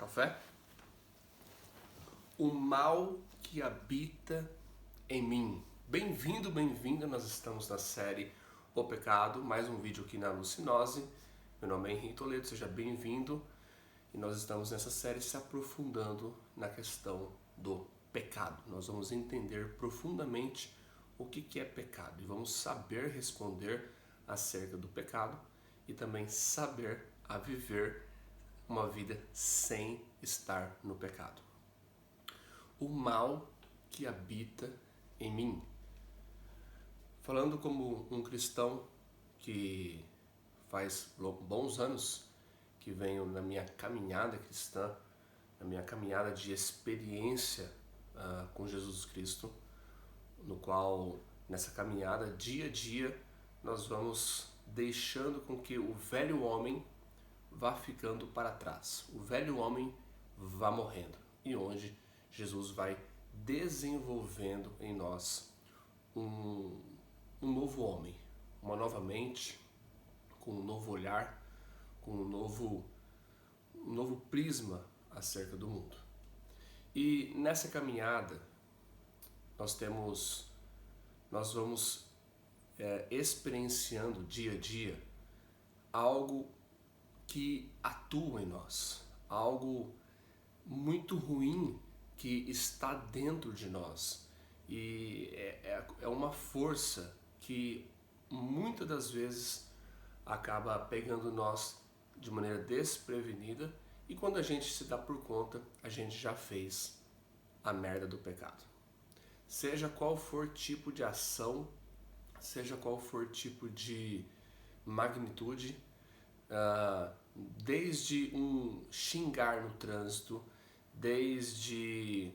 Café? O mal que habita em mim. Bem-vindo, bem-vinda. Nós estamos na série O Pecado, mais um vídeo aqui na Alucinose. Meu nome é Henrique Toledo, seja bem-vindo. E nós estamos nessa série se aprofundando na questão do pecado. Nós vamos entender profundamente o que é pecado e vamos saber responder acerca do pecado e também saber a viver uma vida sem estar no pecado. O mal que habita em mim. Falando como um cristão que faz bons anos que venho na minha caminhada cristã, na minha caminhada de experiência com Jesus Cristo, no qual nessa caminhada, dia a dia, nós vamos deixando com que o velho homem vá ficando para trás. O velho homem vá morrendo. E onde Jesus vai desenvolvendo em nós um novo homem, uma nova mente, com um novo olhar, com um novo prisma acerca do mundo. E nessa caminhada nós vamos experienciando dia a dia algo que atua em nós, algo muito ruim que está dentro de nós. E é uma força que muitas das vezes acaba pegando nós de maneira desprevenida e quando a gente se dá por conta, a gente já fez a merda do pecado. Seja qual for tipo de ação, seja qual for tipo de magnitude, desde um xingar no trânsito, desde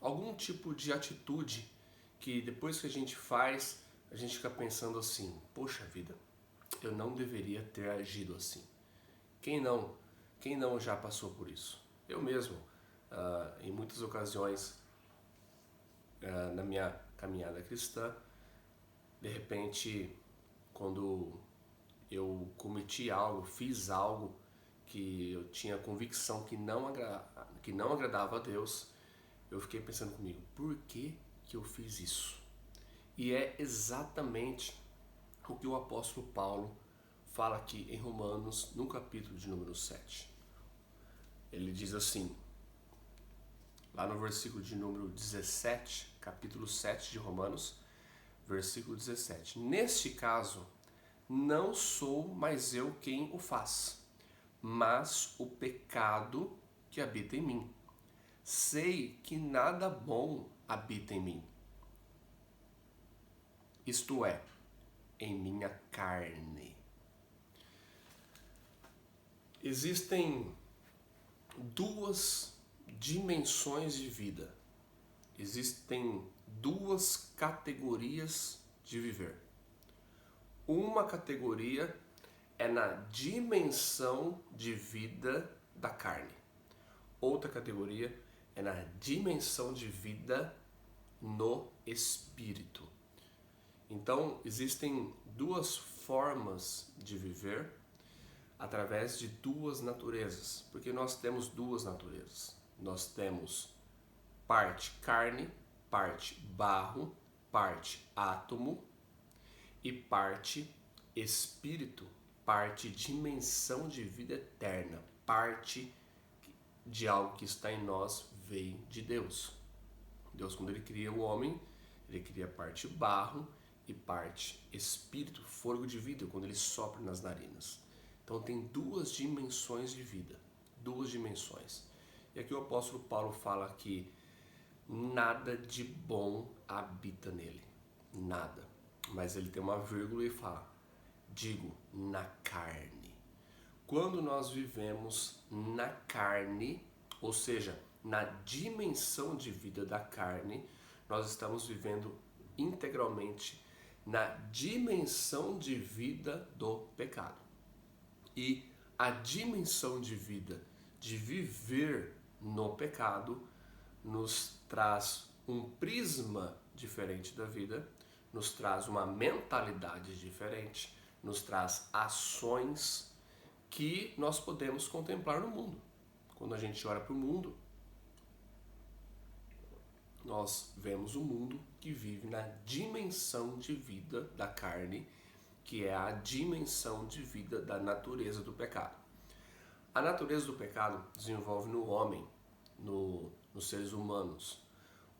algum tipo de atitude que depois que a gente faz, a gente fica pensando assim, poxa vida, eu não deveria ter agido assim. Quem não já passou por isso? Eu mesmo, em muitas ocasiões, na minha caminhada cristã, de repente, quando eu cometi algo, fiz algo que eu tinha convicção que não agradava a Deus, eu fiquei pensando comigo, por que eu fiz isso? E é exatamente o que o apóstolo Paulo fala aqui em Romanos, no capítulo de número 7. Ele diz assim, lá no versículo de número 17, capítulo 7 de Romanos, versículo 17. Neste caso, não sou mais eu quem o faz, mas o pecado que habita em mim. Sei que nada bom habita em mim, isto é, em minha carne. Existem duas dimensões de vida, existem duas categorias de viver. Uma categoria é na dimensão de vida da carne. Outra categoria é na dimensão de vida no espírito. Então, existem duas formas de viver através de duas naturezas, porque nós temos duas naturezas. Nós temos parte carne, parte barro, parte átomo e parte espírito, parte dimensão de vida eterna, parte de algo que está em nós veio de Deus. Deus, quando ele cria o homem, ele cria parte barro e parte espírito, fôlego de vida, quando ele sopra nas narinas. Então tem duas dimensões de vida, duas dimensões. E aqui o apóstolo Paulo fala que nada de bom habita nele, nada. Mas ele tem uma vírgula e fala, digo, na carne. Quando nós vivemos na carne, ou seja, na dimensão de vida da carne, nós estamos vivendo integralmente na dimensão de vida do pecado. E a dimensão de vida de viver no pecado nos traz um prisma diferente da vida, nos traz uma mentalidade diferente, nos traz ações que nós podemos contemplar no mundo. Quando a gente olha para o mundo, nós vemos um mundo que vive na dimensão de vida da carne, que é a dimensão de vida da natureza do pecado. A natureza do pecado desenvolve no homem, nos seres humanos,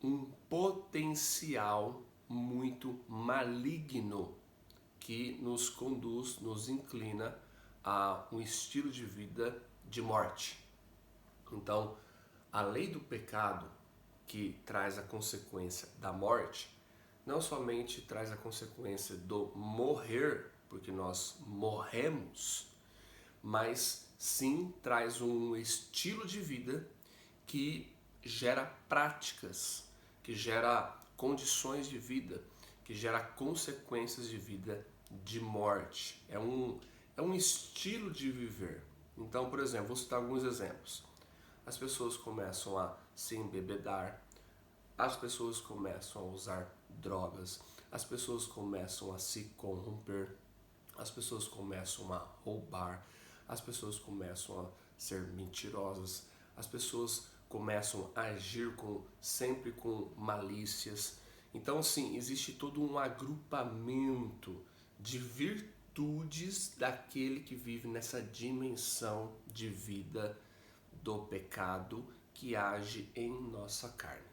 um potencial muito maligno que nos conduz, nos inclina a um estilo de vida de morte. Então, a lei do pecado, que traz a consequência da morte, não somente traz a consequência do morrer, porque nós morremos, mas sim traz um estilo de vida que gera práticas, que gera condições de vida, que gera consequências de vida de morte. É um estilo de viver. Então, por exemplo, vou citar alguns exemplos. As pessoas começam a se embebedar, as pessoas começam a usar drogas, as pessoas começam a se corromper, as pessoas começam a roubar, as pessoas começam a ser mentirosas, as pessoas começam a agir sempre com malícias. Então, sim, existe todo um agrupamento de virtudes daquele que vive nessa dimensão de vida do pecado que age em nossa carne.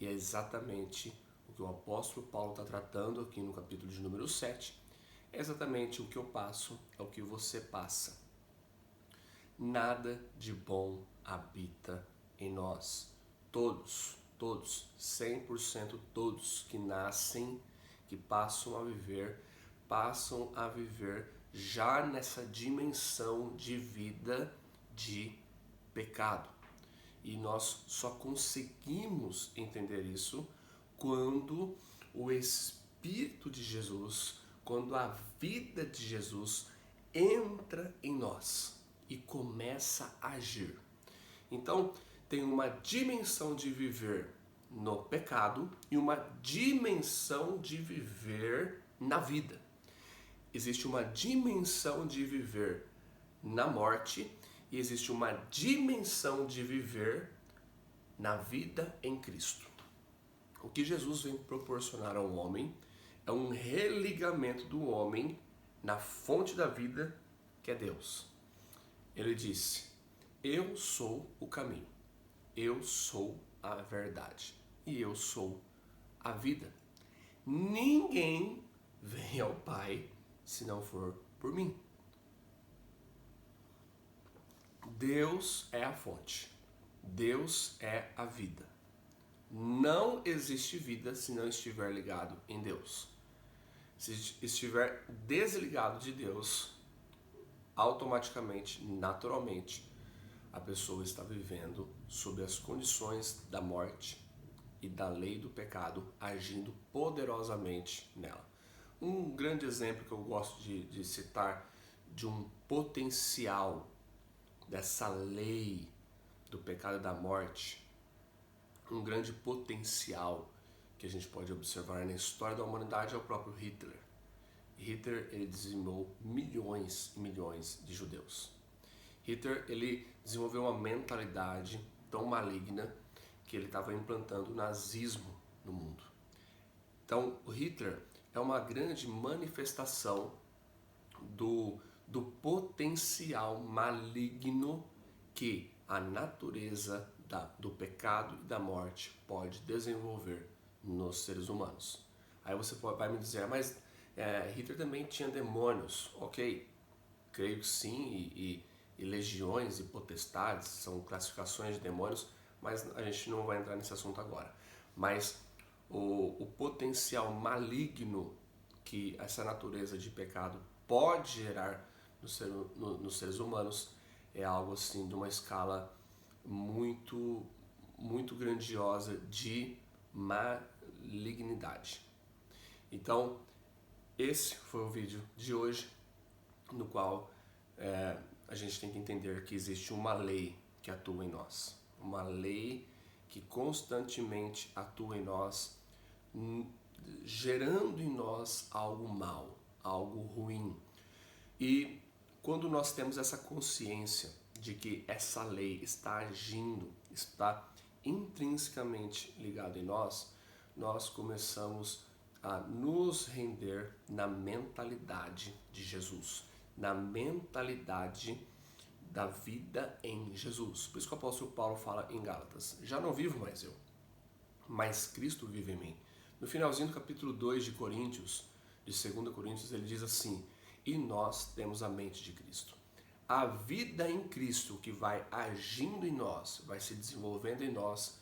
E é exatamente o que o apóstolo Paulo está tratando aqui no capítulo de número 7. É exatamente o que eu passo, é o que você passa. Nada de bom habita em nós. Todos, 100% todos que nascem, que passam a viver já nessa dimensão de vida de pecado. E nós só conseguimos entender isso quando o Espírito de Jesus, quando a vida de Jesus entra em nós e começa a agir. Então, tem uma dimensão de viver no pecado e uma dimensão de viver na vida. Existe uma dimensão de viver na morte e existe uma dimensão de viver na vida em Cristo. O que Jesus vem proporcionar ao homem é um religamento do homem na fonte da vida, que é Deus. Ele disse: eu sou o caminho, eu sou a verdade e eu sou a vida. Ninguém vem ao Pai se não for por mim. Deus é a fonte, Deus é a vida. Não existe vida se não estiver ligado em Deus. Se estiver desligado de Deus, automaticamente, naturalmente, a pessoa está vivendo sob as condições da morte e da lei do pecado, agindo poderosamente nela. Um grande exemplo que eu gosto de citar de um potencial dessa lei do pecado e da morte, um grande potencial que a gente pode observar na história da humanidade é o próprio Hitler. Hitler, ele dizimou milhões e milhões de judeus. Hitler, ele desenvolveu uma mentalidade tão maligna que ele estava implantando o nazismo no mundo. Então, o Hitler é uma grande manifestação do potencial maligno que a natureza do pecado e da morte pode desenvolver nos seres humanos. Aí você vai me dizer, mas Hitler também tinha demônios. Ok, creio que sim, e legiões e potestades são classificações de demônios, mas a gente não vai entrar nesse assunto agora. Mas o potencial maligno que essa natureza de pecado pode gerar nos seres humanos é algo assim de uma escala muito, muito grandiosa de malignidade. Então, esse foi o vídeo de hoje, no qual a gente tem que entender que existe uma lei que atua em nós. Uma lei que constantemente atua em nós, gerando em nós algo mal, algo ruim. E Quando nós temos essa consciência de que essa lei está agindo, está intrinsecamente ligada em nós, nós começamos a nos render na mentalidade de Jesus, na mentalidade da vida em Jesus. Por isso que o apóstolo Paulo fala em Gálatas: já não vivo mais eu, mas Cristo vive em mim. No finalzinho do capítulo 2 de Coríntios, de 2 Coríntios, ele diz assim: e nós temos a mente de Cristo. A vida em Cristo que vai agindo em nós, vai se desenvolvendo em nós,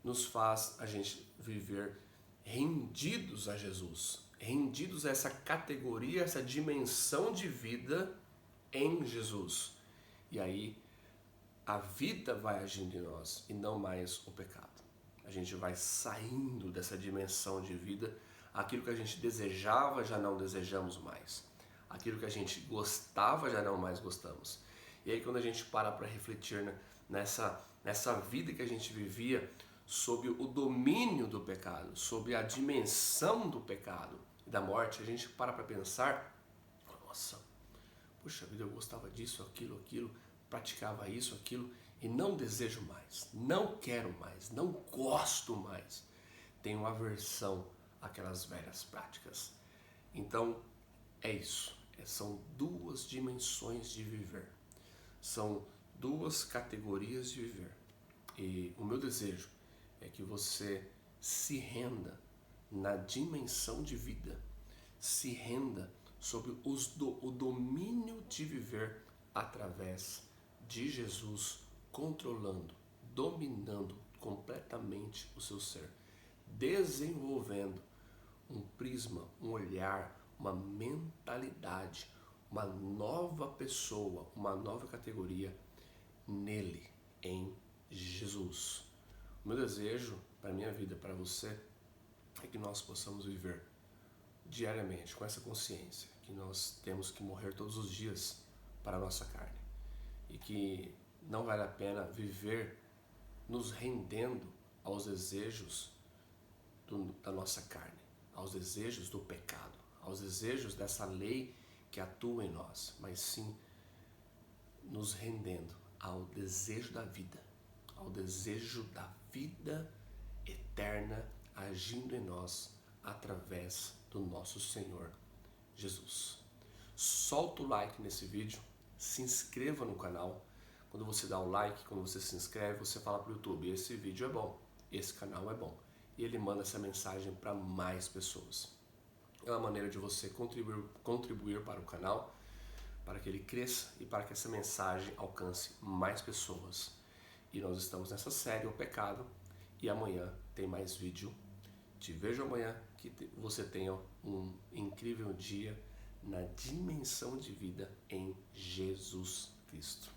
nos faz a gente viver rendidos a Jesus, rendidos a essa categoria, essa dimensão de vida em Jesus. E aí a vida vai agindo em nós e não mais o pecado. A gente vai saindo dessa dimensão de vida, aquilo que a gente desejava já não desejamos mais. Aquilo que a gente gostava já não mais gostamos. E aí quando a gente para refletir nessa vida que a gente vivia sob o domínio do pecado, sob a dimensão do pecado e da morte, a gente para pensar: nossa, puxa vida, eu gostava disso, aquilo, praticava isso, aquilo, e não desejo mais, não quero mais, não gosto mais. Tenho aversão àquelas velhas práticas. Então, é isso. São duas dimensões de viver. São duas categorias de viver. E o meu desejo é que você se renda na dimensão de vida, se renda sob o domínio de viver através de Jesus, controlando, dominando completamente o seu ser, desenvolvendo um prisma, um olhar, uma mentalidade, uma nova pessoa, uma nova categoria nele, em Jesus. O meu desejo para a minha vida, para você, é que nós possamos viver diariamente com essa consciência que nós temos que morrer todos os dias para a nossa carne e que não vale a pena viver nos rendendo aos desejos da nossa carne, aos desejos do pecado, aos desejos dessa lei que atua em nós, mas sim nos rendendo ao desejo da vida, ao desejo da vida eterna agindo em nós através do nosso Senhor Jesus. Solta o like nesse vídeo, se inscreva no canal. Quando você dá o like, quando você se inscreve, você fala para o YouTube: esse vídeo é bom, esse canal é bom. E ele manda essa mensagem para mais pessoas. É uma maneira de você contribuir para o canal, para que ele cresça e para que essa mensagem alcance mais pessoas. E nós estamos nessa série O Pecado, e amanhã tem mais vídeo. Te vejo amanhã, que você tenha um incrível dia na dimensão de vida em Jesus Cristo.